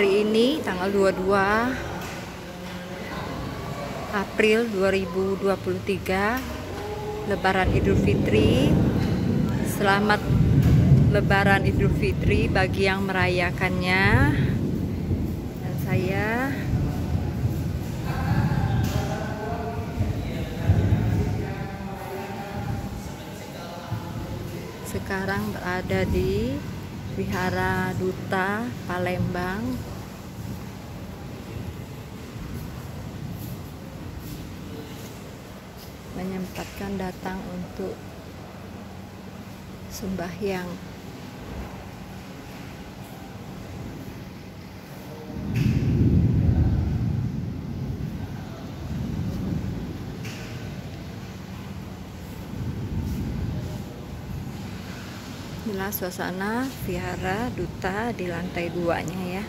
Hari ini tanggal 22 April 2023, Lebaran Idul Fitri. Selamat Lebaran Idul Fitri bagi yang merayakannya. Dan saya sekarang berada di Wihara Duta Palembang. Menyempatkan datang untuk sembahyang. Inilah suasana Wihara Duta di lantai 2-nya ya.